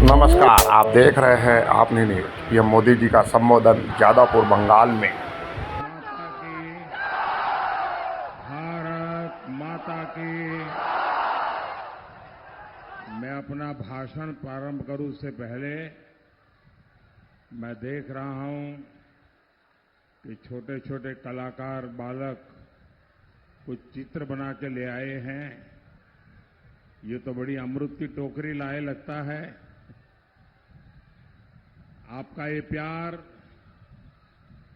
नमस्कार, आप देख रहे हैं आपने पीएम मोदी जी का संबोधन जादवपुर बंगाल में। माता की, भारत माता की। मैं अपना भाषण प्रारंभ करूं उससे पहले मैं देख रहा हूं कि छोटे छोटे कलाकार बालक कुछ चित्र बना के ले आए हैं। ये तो बड़ी अमृत की टोकरी लाए लगता है। आपका ये प्यार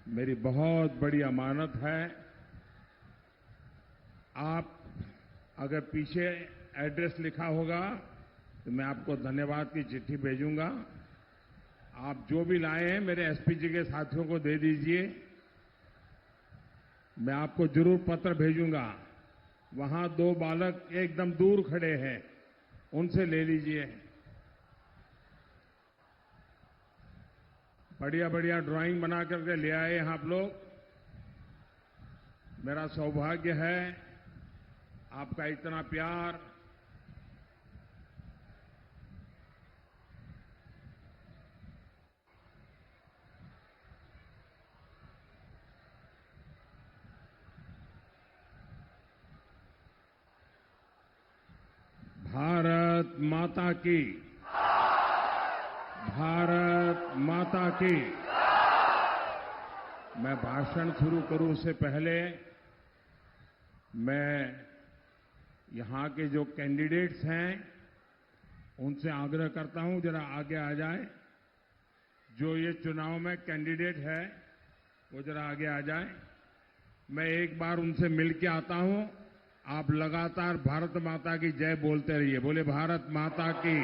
मेरी बहुत बड़ी अमानत है। आप अगर पीछे एड्रेस लिखा होगा तो मैं आपको धन्यवाद की चिट्ठी भेजूंगा। आप जो भी लाए हैं मेरे एसपीजी के साथियों को दे दीजिए। मैं आपको जरूर पत्र भेजूंगा। वहां दो बालक एकदम दूर खड़े हैं, उनसे ले लीजिए। बढ़िया बढ़िया ड्राइंग बना करके ले आए हैं आप लोग। मेरा सौभाग्य है आपका इतना प्यार। भारत माता की, भारत माता की। मैं भाषण शुरू करूं उससे पहले मैं यहां के जो कैंडिडेट्स हैं उनसे आग्रह करता हूं जरा आगे आ जाए। जो ये चुनाव में कैंडिडेट है वो जरा आगे आ जाए। मैं एक बार उनसे मिल के आता हूं। आप लगातार भारत माता की जय बोलते रहिए। बोले भारत माता की।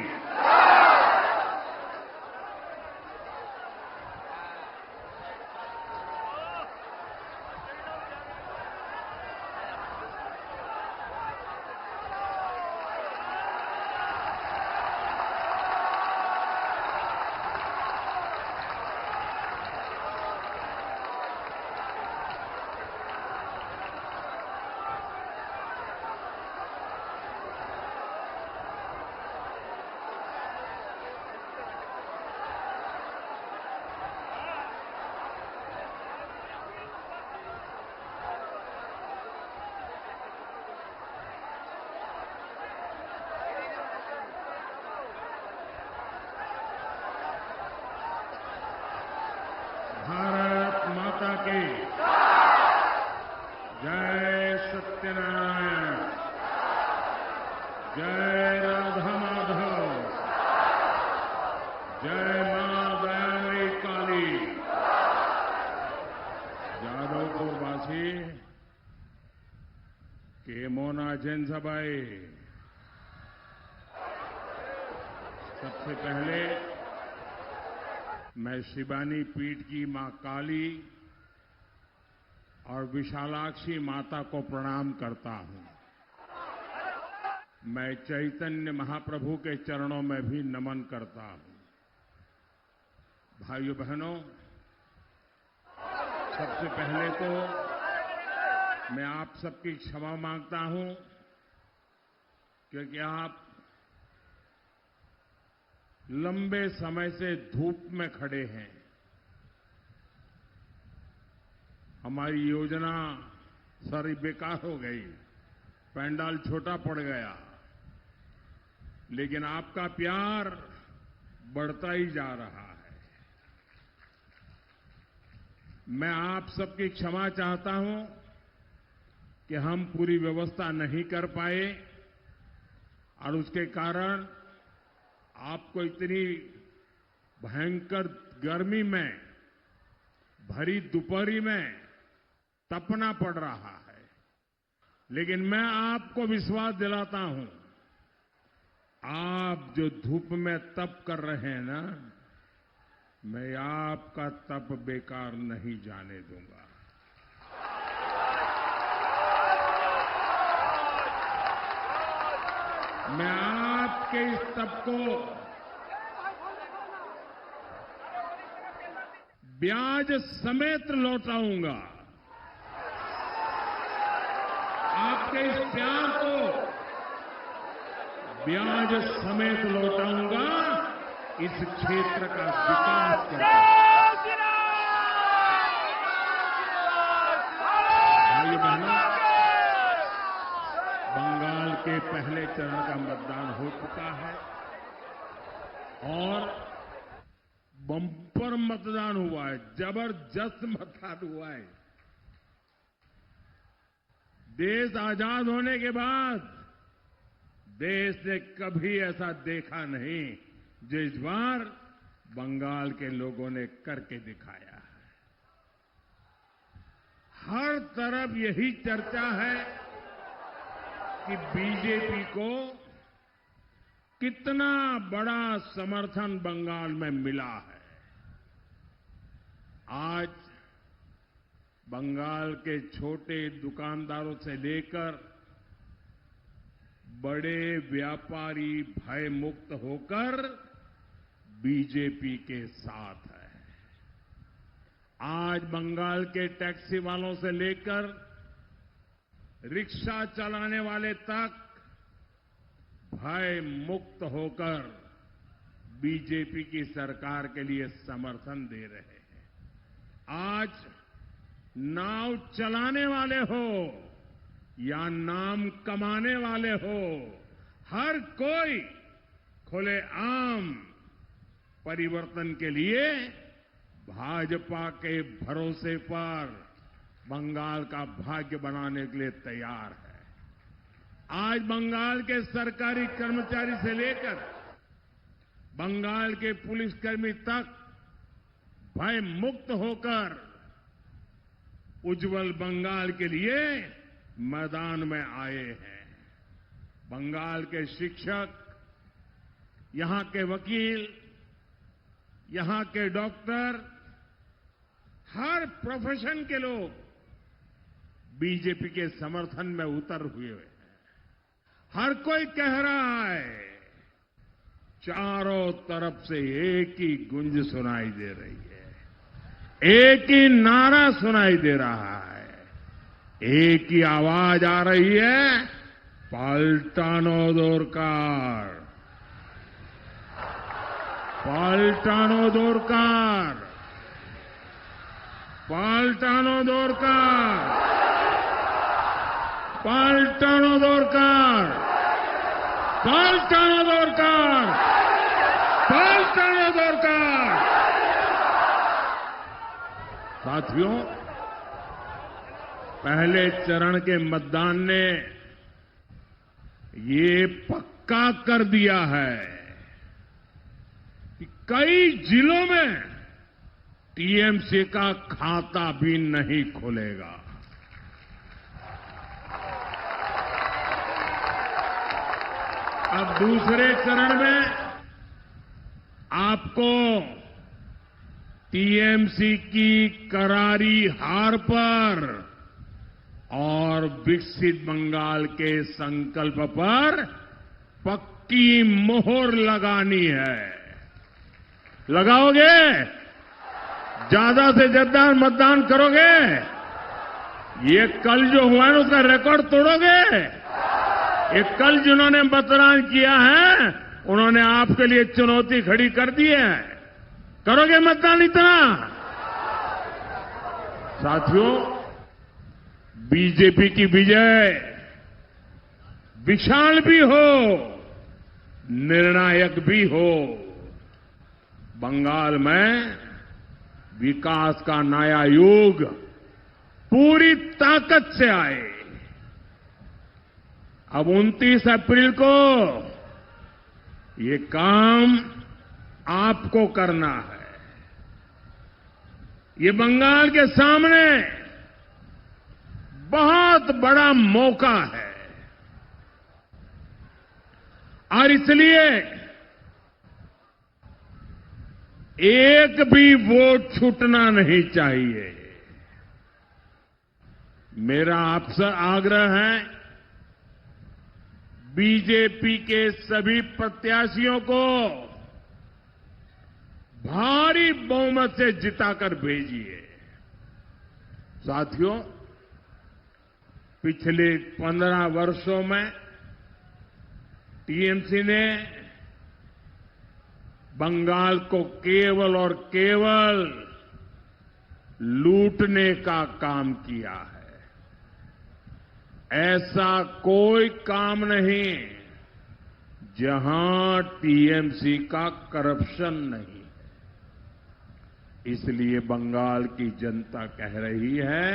भारत माता की जय। सत्यनारायण। जय राधा माधव। जय मां दयामयी काली। जादवपुरवासी केमोना जैन सभाई। सबसे पहले मैं शिवानी पीठ की मां काली और विशालाक्षी माता को प्रणाम करता हूं। मैं चैतन्य महाप्रभु के चरणों में भी नमन करता हूं। भाइयों बहनों, सबसे पहले तो मैं आप सबकी क्षमा मांगता हूं क्योंकि आप लंबे समय से धूप में खड़े हैं। हमारी योजना सारी बेकार हो गई, पंडाल छोटा पड़ गया, लेकिन आपका प्यार बढ़ता ही जा रहा है। मैं आप सबकी क्षमा चाहता हूं कि हम पूरी व्यवस्था नहीं कर पाए और उसके कारण आपको इतनी भयंकर गर्मी में भरी दोपहरी में तपना पड़ रहा है। लेकिन मैं आपको विश्वास दिलाता हूं, आप जो धूप में तप कर रहे हैं ना, मैं आपका तप बेकार नहीं जाने दूंगा। मैं आपके इस तप को ब्याज समेत लौटाऊंगा। आपके इस प्यार को ब्याज समेत लौटाऊंगा। इस क्षेत्र का विकास करते हैं। भाइयों बहनों, बंगाल के पहले चरण का मतदान हो चुका है और बम्पर मतदान हुआ है, जबरदस्त मतदान हुआ है। देश आजाद होने के बाद देश ने कभी ऐसा देखा नहीं जो इस बार बंगाल के लोगों ने करके दिखाया है। हर तरफ यही चर्चा है कि बीजेपी को कितना बड़ा समर्थन बंगाल में मिला है। आज बंगाल के छोटे दुकानदारों से लेकर बड़े व्यापारी भय मुक्त होकर बीजेपी के साथ है। आज बंगाल के टैक्सी वालों से लेकर रिक्शा चलाने वाले तक भय मुक्त होकर बीजेपी की सरकार के लिए समर्थन दे रहे हैं। आज नाव चलाने वाले हो या नाम कमाने वाले हो, हर कोई खुलेआम परिवर्तन के लिए भाजपा के भरोसे पर बंगाल का भाग्य बनाने के लिए तैयार है। आज बंगाल के सरकारी कर्मचारी से लेकर बंगाल के पुलिसकर्मी तक भय मुक्त होकर उज्जवल बंगाल के लिए मैदान में आए हैं। बंगाल के शिक्षक, यहां के वकील, यहां के डॉक्टर, हर प्रोफेशन के लोग बीजेपी के समर्थन में उतर हुए हैं। हर कोई कह रहा है, चारों तरफ से एक ही गूंज सुनाई दे रही है, एक ही नारा सुनाई दे रहा है, एक ही आवाज आ रही है, पाल्टानो दोरकार, पाल्टानो दोरकार, पाल्टानो दोरकार, पाल्टानो दोरकार, पाल्टानो दोरकार, पाल्टानो दोरकार। साथियों, पहले चरण के मतदान ने ये पक्का कर दिया है कि कई जिलों में टीएमसी का खाता भी नहीं खुलेगा। अब दूसरे चरण में आपको टीएमसी की करारी हार पर और विकसित बंगाल के संकल्प पर पक्की मोहर लगानी है। लगाओगे? ज्यादा से ज्यादा मतदान करोगे? ये कल जो हुआ है उसका रिकॉर्ड तोड़ोगे? ये कल जिन्होंने मतदान किया है उन्होंने आपके लिए चुनौती खड़ी कर दी है। करोगे मतदान इतना? साथियों, बीजेपी की विजय विशाल भी हो, निर्णायक भी हो। बंगाल में विकास का नया युग पूरी ताकत से आए। अब 29 अप्रैल को ये काम आपको करना है। ये बंगाल के सामने बहुत बड़ा मौका है और इसलिए एक भी वोट छूटना नहीं चाहिए। मेरा आपसे आग्रह है, बीजेपी के सभी प्रत्याशियों को भारी बहुमत से जिताकर भेजिए। साथियों, पिछले 15 वर्षों में टीएमसी ने बंगाल को केवल और केवल लूटने का काम किया है। ऐसा कोई काम नहीं जहां टीएमसी का करप्शन नहीं है। इसलिए बंगाल की जनता कह रही है,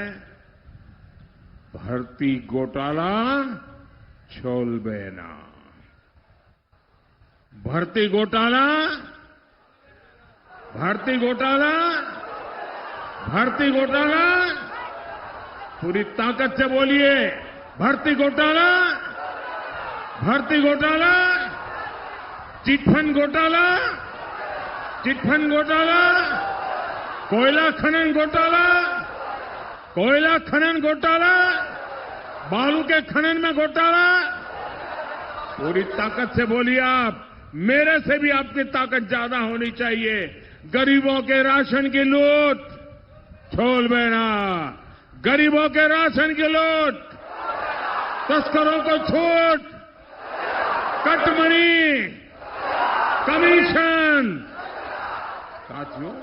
भर्ती घोटाला छोलबे ना। भर्ती घोटाला, भर्ती घोटाला, भर्ती घोटाला, पूरी ताकत से बोलिए, भर्ती घोटाला, भर्ती घोटाला, चिटफंड घोटाला, चिटफंड घोटाला, कोयला खनन घोटाला, कोयला खनन घोटाला, बालू के खनन में घोटाला। पूरी ताकत से बोलिए आप, मेरे से भी आपकी ताकत ज्यादा होनी चाहिए। गरीबों के राशन की लूट छोलबे ना। गरीबों के राशन की लूट, तस्करों को छूट, कटमनी, कमीशन। साथियों,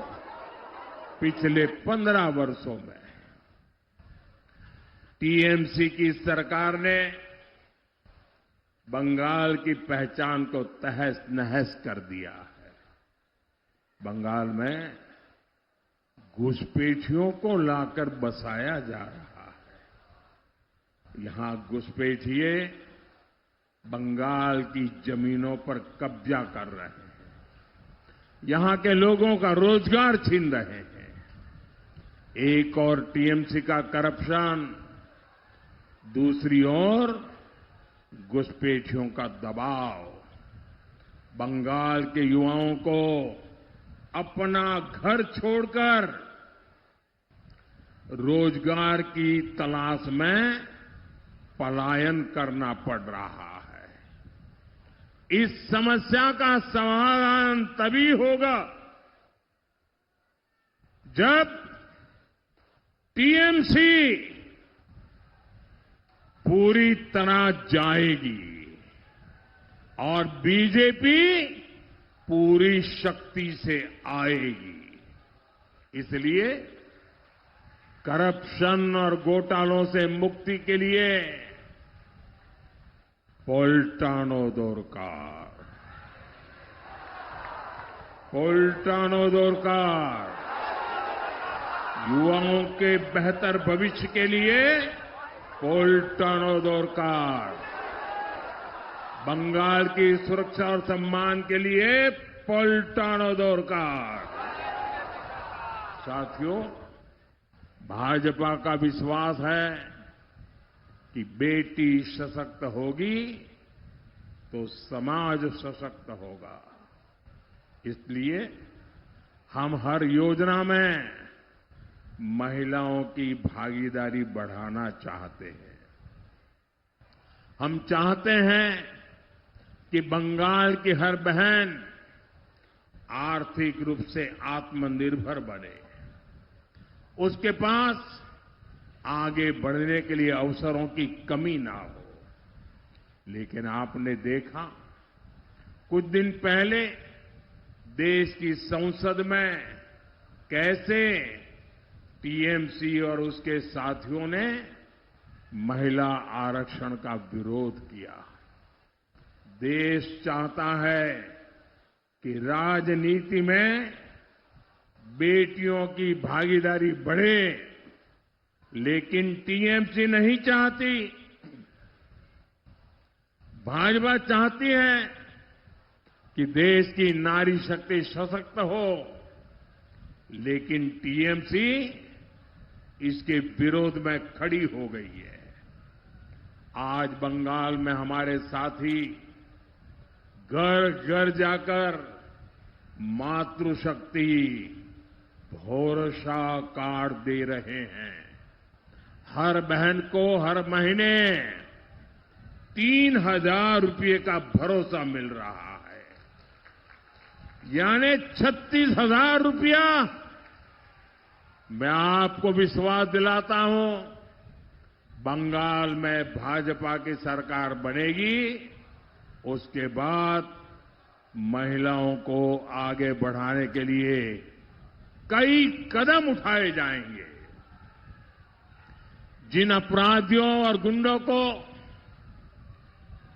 पिछले 15 वर्षों में टीएमसी की सरकार ने बंगाल की पहचान को तहस नहस कर दिया है। बंगाल में घुसपैठियों को लाकर बसाया जा रहा है। यहां घुसपैठिए बंगाल की जमीनों पर कब्जा कर रहे हैं, यहां के लोगों का रोजगार छीन रहे हैं। एक और टीएमसी का करप्शन, दूसरी ओर घुसपैठियों का दबाव बंगाल के युवाओं को अपना घर छोड़कर रोजगार की तलाश में पलायन करना पड़ रहा है। इस समस्या का समाधान तभी होगा जब टीएमसी पूरी तरह जाएगी और बीजेपी पूरी शक्ति से आएगी। इसलिए करप्शन और घोटालों से मुक्ति के लिए पोल्टानो दोरकार, पोल्टानो दोरकार। युवाओं के बेहतर भविष्य के लिए पोल्टानो दोरकार। बंगाल की सुरक्षा और सम्मान के लिए पोल्टानो दोरकार। साथियों, भाजपा का विश्वास है कि बेटी सशक्त होगी तो समाज सशक्त होगा। इसलिए हम हर योजना में महिलाओं की भागीदारी बढ़ाना चाहते हैं। हम चाहते हैं कि बंगाल की हर बहन आर्थिक रूप से आत्मनिर्भर बने, उसके पास आगे बढ़ने के लिए अवसरों की कमी ना हो। लेकिन आपने देखा, कुछ दिन पहले देश की संसद में कैसे टीएमसी और उसके साथियों ने महिला आरक्षण का विरोध किया। देश चाहता है कि राजनीति में बेटियों की भागीदारी बढ़े, लेकिन टीएमसी नहीं चाहती। भाजपा चाहती है कि देश की नारी शक्ति सशक्त हो, लेकिन टीएमसी इसके विरोध में खड़ी हो गई है। आज बंगाल में हमारे साथी घर घर जाकर मातृशक्ति भरोसा कार्ड दे रहे हैं। हर बहन को हर महीने 3,000 रुपये का भरोसा मिल रहा है, यानी 36,000 रुपया। मैं आपको विश्वास दिलाता हूं, बंगाल में भाजपा की सरकार बनेगी, उसके बाद महिलाओं को आगे बढ़ाने के लिए कई कदम उठाए जाएंगे। जिन अपराधियों और गुंडों को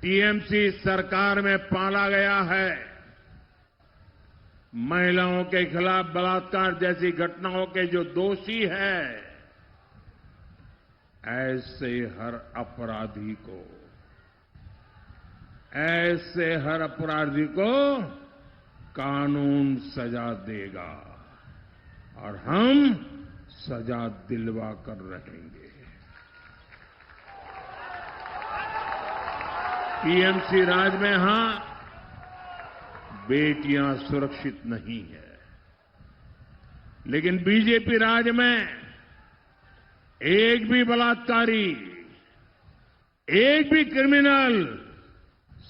टीएमसी सरकार में पाला गया है, महिलाओं के खिलाफ बलात्कार जैसी घटनाओं के जो दोषी हैं, ऐसे हर अपराधी को कानून सजा देगा और हम सजा दिलवा कर रहेंगे। टीएमसी राज में हां बेटियां सुरक्षित नहीं है, लेकिन बीजेपी राज में एक भी बलात्कारी, एक भी क्रिमिनल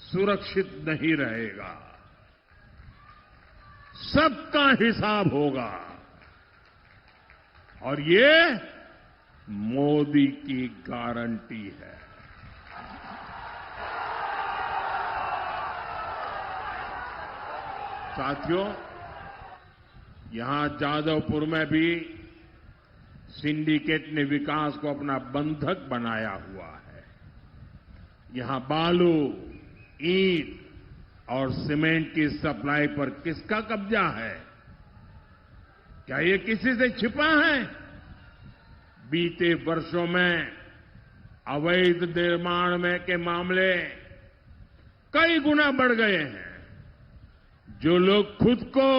सुरक्षित नहीं रहेगा। सबका हिसाब होगा और ये मोदी की गारंटी है। साथियों, यहां जादवपुर में भी सिंडिकेट ने विकास को अपना बंधक बनाया हुआ है। यहां बालू, ईंट और सीमेंट की सप्लाई पर किसका कब्जा है? क्या ये किसी से छिपा है? बीते वर्षों में अवैध निर्माण में के मामले कई गुना बढ़ गए हैं। जो लोग खुद को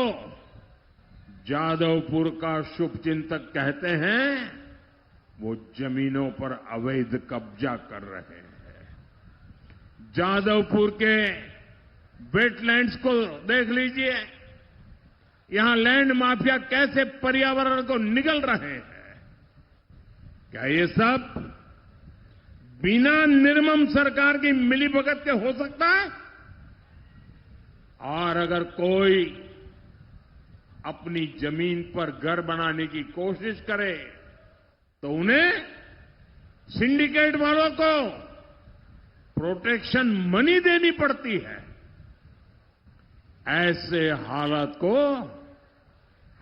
जादवपुर का शुभचिंतक कहते हैं, वो जमीनों पर अवैध कब्जा कर रहे हैं। जादवपुर के वेटलैंड्स को देख लीजिए, यहां लैंड माफिया कैसे पर्यावरण को निगल रहे हैं। क्या ये सब बिना निर्मम सरकार की मिलीभगत के हो सकता है? और अगर कोई अपनी जमीन पर घर बनाने की कोशिश करे तो उन्हें सिंडिकेट वालों को प्रोटेक्शन मनी देनी पड़ती है। ऐसे हालात को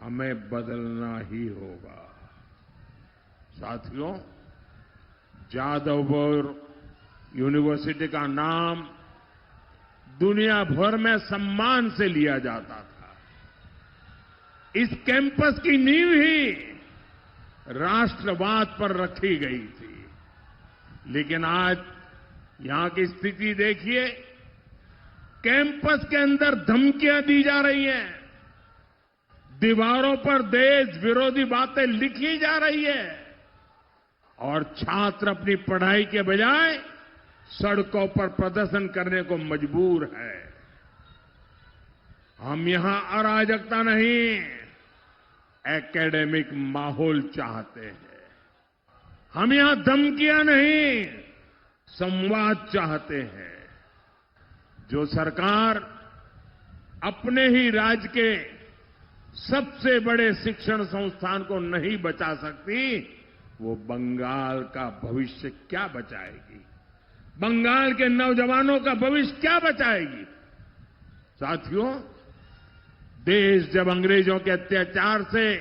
हमें बदलना ही होगा। साथियों, जादवपुर यूनिवर्सिटी का नाम दुनिया भर में सम्मान से लिया जाता था। इस कैंपस की नींव ही राष्ट्रवाद पर रखी गई थी, लेकिन आज यहां की स्थिति देखिए। कैंपस के अंदर धमकियां दी जा रही हैं, दीवारों पर देश विरोधी बातें लिखी जा रही है और छात्र अपनी पढ़ाई के बजाय सड़कों पर प्रदर्शन करने को मजबूर है। हम यहां अराजकता नहीं, एकेडमिक माहौल चाहते हैं। हम यहां धमकियां नहीं, संवाद चाहते हैं। जो सरकार अपने ही राज्य के सबसे बड़े शिक्षण संस्थान को नहीं बचा सकती, वो बंगाल का भविष्य क्या बचाएगी? बंगाल के नौजवानों का भविष्य क्या बचाएगी? साथियों, देश जब अंग्रेजों के अत्याचार से,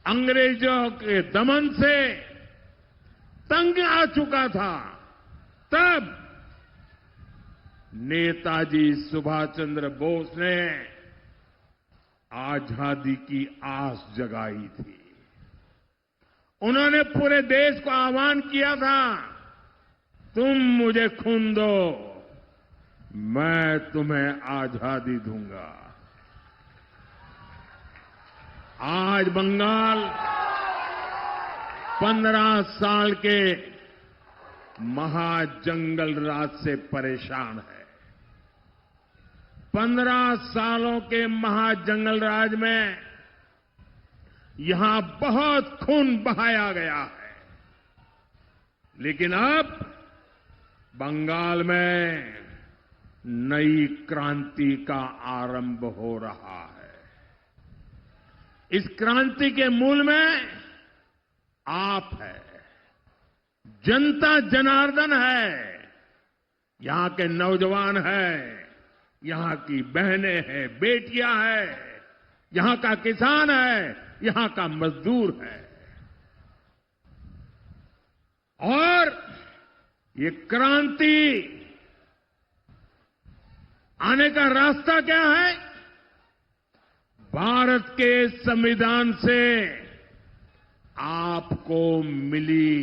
अंग्रेजों के दमन से तंग आ चुका था, तब नेताजी सुभाष चंद्र बोस ने आजादी की आस जगाई थी। उन्होंने पूरे देश को आह्वान किया था, तुम मुझे खून दो, मैं तुम्हें आजादी दूंगा। आज बंगाल 15 साल के महाजंगल राज से परेशान है। 15 सालों के महाजंगल राज में यहां बहुत खून बहाया गया है, लेकिन अब बंगाल में नई क्रांति का आरंभ हो रहा है। इस क्रांति के मूल में आप है, जनता जनार्दन है, यहां के नौजवान है, यहां की बहनें हैं, बेटियां हैं, यहां का किसान है, यहां का मजदूर है। और ये क्रांति आने का रास्ता क्या है? भारत के संविधान से आपको मिली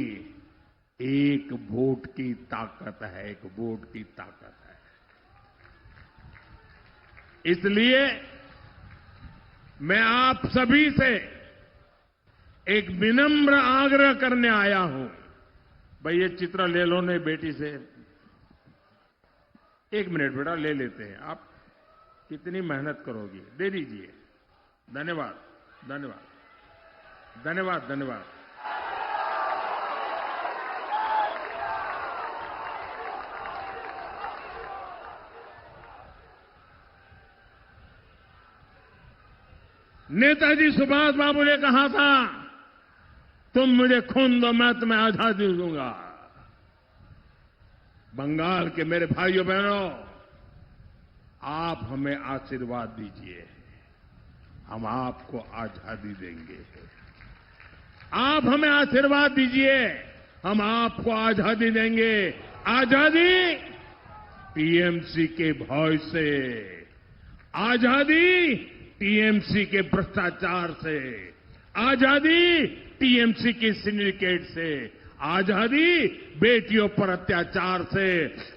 एक वोट की ताकत है, एक वोट की ताकत है। इसलिए मैं आप सभी से एक विनम्र आग्रह करने आया हूं। भाई ये चित्र ले लो ने बेटी से। एक मिनट बेटा, ले लेते हैं। आप कितनी मेहनत करोगी, दे दीजिए। धन्यवाद, धन्यवाद, धन्यवाद, धन्यवाद। नेताजी सुभाष बाबू ने कहा था, तुम मुझे खून दो, मैं तुम्हें आजादी दूंगा। बंगाल के मेरे भाइयों बहनों, आप हमें आशीर्वाद दीजिए, हम आपको आजादी देंगे। आप हमें आशीर्वाद दीजिए, हम आपको आजादी देंगे। आजादी टीएमसी के भय से, आजादी टीएमसी के भ्रष्टाचार से, आजादी टीएमसी की सिंडिकेट से, आजादी बेटियों पर अत्याचार से,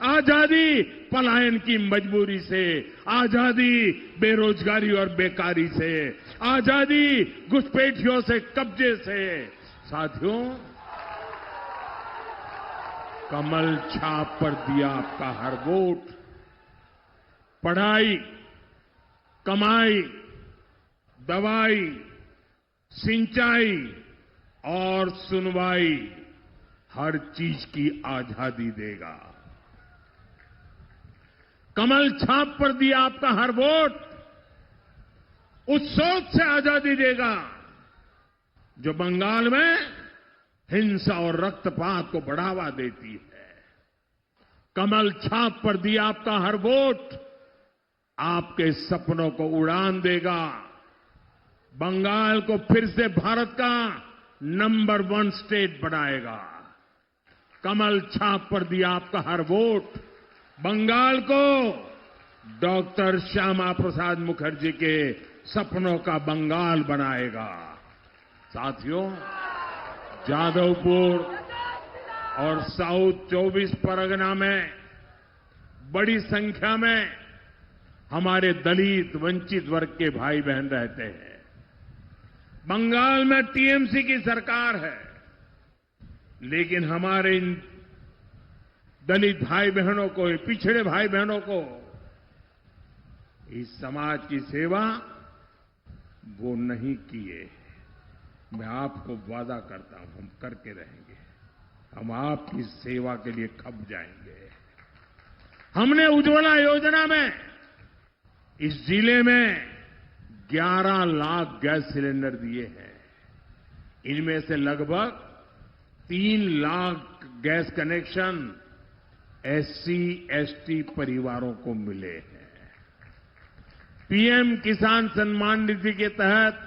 आजादी पलायन की मजबूरी से, आजादी बेरोजगारी और बेकारी से, आजादी घुसपैठियों से, कब्जे से। साथियों, कमल छाप पर दिया आपका हर वोट पढ़ाई, कमाई, दवाई, सिंचाई और सुनवाई, हर चीज की आजादी देगा। कमल छाप पर दिया आपका हर वोट उस सोच से आजादी देगा जो बंगाल में हिंसा और रक्तपात को बढ़ावा देती है। कमल छाप पर दिया आपका हर वोट आपके सपनों को उड़ान देगा, बंगाल को फिर से भारत का नंबर 1 स्टेट बनाएगा। कमल छाप पर दिया आपका हर वोट बंगाल को डॉक्टर श्यामा प्रसाद मुखर्जी के सपनों का बंगाल बनाएगा। साथियों, जादवपुर और साउथ 24 परगना में बड़ी संख्या में हमारे दलित वंचित वर्ग के भाई बहन रहते हैं। बंगाल में टीएमसी की सरकार है, लेकिन हमारे इन दलित भाई बहनों को, पिछड़े भाई बहनों को इस समाज की सेवा वो नहीं किए। मैं आपको वादा करता हूं, हम करके रहेंगे। हम आपकी सेवा के लिए खप जाएंगे। हमने उज्ज्वला योजना में इस जिले में 11 लाख गैस सिलेंडर दिए हैं। इनमें से लगभग 3 lakh gas connection SC ST परिवारों को मिले हैं। पीएम किसान सम्मान निधि के तहत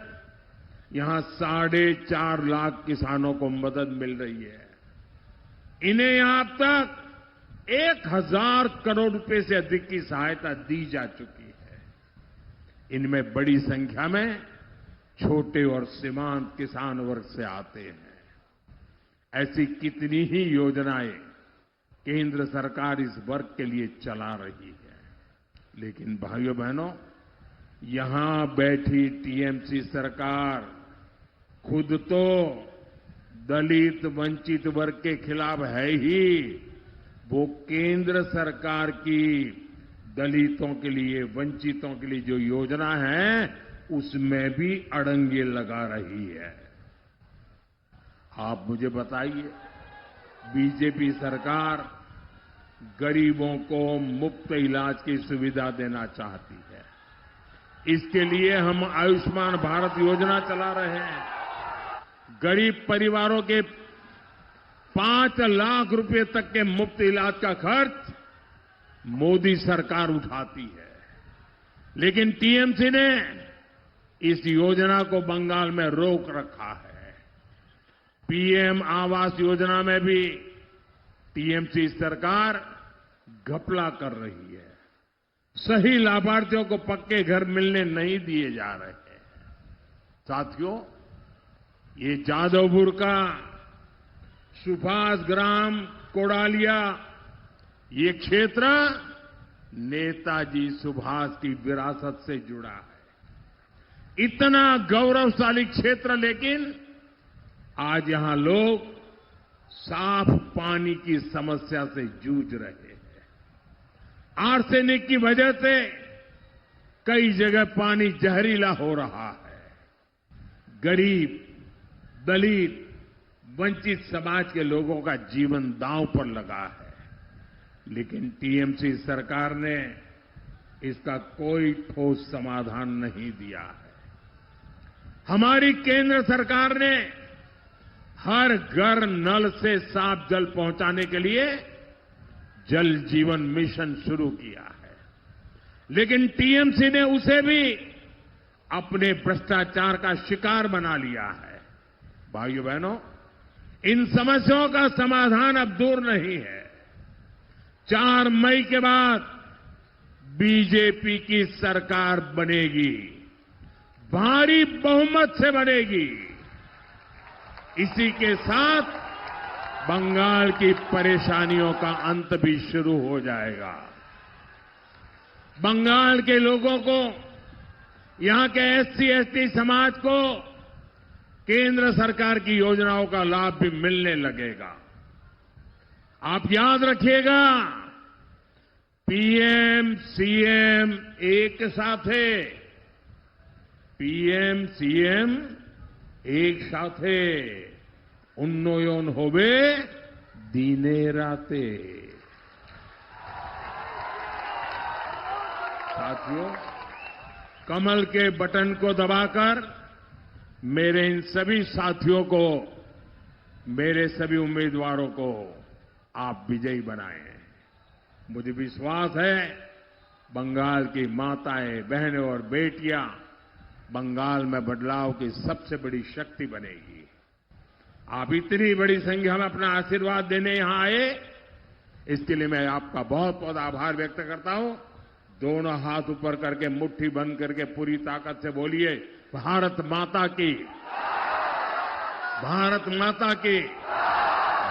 यहां 4.5 लाख किसानों को मदद मिल रही है। इन्हें यहां अब तक 1000 करोड़ रुपए से अधिक की सहायता दी जा चुकी है। इनमें बड़ी संख्या में छोटे और सीमांत किसान वर्ग से आते हैं। ऐसी कितनी ही योजनाएं केंद्र सरकार इस वर्ग के लिए चला रही है। लेकिन भाइयों बहनों, यहां बैठी टीएमसी सरकार खुद तो दलित वंचित वर्ग के खिलाफ है ही, वो केंद्र सरकार की दलितों के लिए, वंचितों के लिए जो योजना है उसमें भी अड़ंगे लगा रही है। आप मुझे बताइए, बीजेपी सरकार गरीबों को मुफ्त इलाज की सुविधा देना चाहती है। इसके लिए हम आयुष्मान भारत योजना चला रहे हैं। गरीब परिवारों के 5 लाख रुपए तक के मुफ्त इलाज का खर्च मोदी सरकार उठाती है। लेकिन टीएमसी ने इस योजना को बंगाल में रोक रखा है। पीएम आवास योजना में भी टीएमसी सरकार घपला कर रही है। सही लाभार्थियों को पक्के घर मिलने नहीं दिए जा रहे हैं। साथियों, ये जादवपुर का सुभाष ग्राम कोडालिया ये क्षेत्र नेताजी सुभाष की विरासत से जुड़ा है। इतना गौरवशाली क्षेत्र, लेकिन आज यहां लोग साफ पानी की समस्या से जूझ रहे हैं। आर्सेनिक की वजह से कई जगह पानी जहरीला हो रहा है। गरीब, दलित, वंचित समाज के लोगों का जीवन दांव पर लगा है। लेकिन टीएमसी सरकार ने इसका कोई ठोस समाधान नहीं दिया है। हमारी केंद्र सरकार ने हर घर नल से साफ जल पहुंचाने के लिए जल जीवन मिशन शुरू किया है। लेकिन टीएमसी ने उसे भी अपने भ्रष्टाचार का शिकार बना लिया है। भाइयों बहनों, इन समस्याओं का समाधान अब दूर नहीं है। 4 मई के बाद बीजेपी की सरकार बनेगी, भारी बहुमत से बनेगी। इसी के साथ बंगाल की परेशानियों का अंत भी शुरू हो जाएगा। बंगाल के लोगों को, यहां के एससी एसटी समाज को केंद्र सरकार की योजनाओं का लाभ भी मिलने लगेगा। आप याद रखिएगा, पीएम सीएम एक साथ है। पीएम सीएम एक साथ है। उन्नयन होवे दिने राते। साथियों, कमल के बटन को दबाकर मेरे इन सभी साथियों को, मेरे सभी उम्मीदवारों को आप विजयी बनाएं। मुझे विश्वास है बंगाल की माताएं, बहनें और बेटियां बंगाल में बदलाव की सबसे बड़ी शक्ति बनेगी। आप इतनी बड़ी संख्या में अपना आशीर्वाद देने यहां आए, इसके लिए मैं आपका बहुत बहुत आभार व्यक्त करता हूं। दोनों हाथ ऊपर करके मुट्ठी बंद करके पूरी ताकत से बोलिए, भारत माता की, भारत माता की,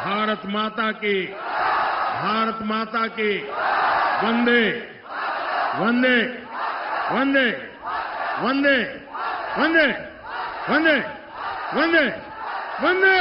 भारत माता की, भारत माता की। वंदे वंदे वंदे वंदे वंदे वंदे वंदे वंदे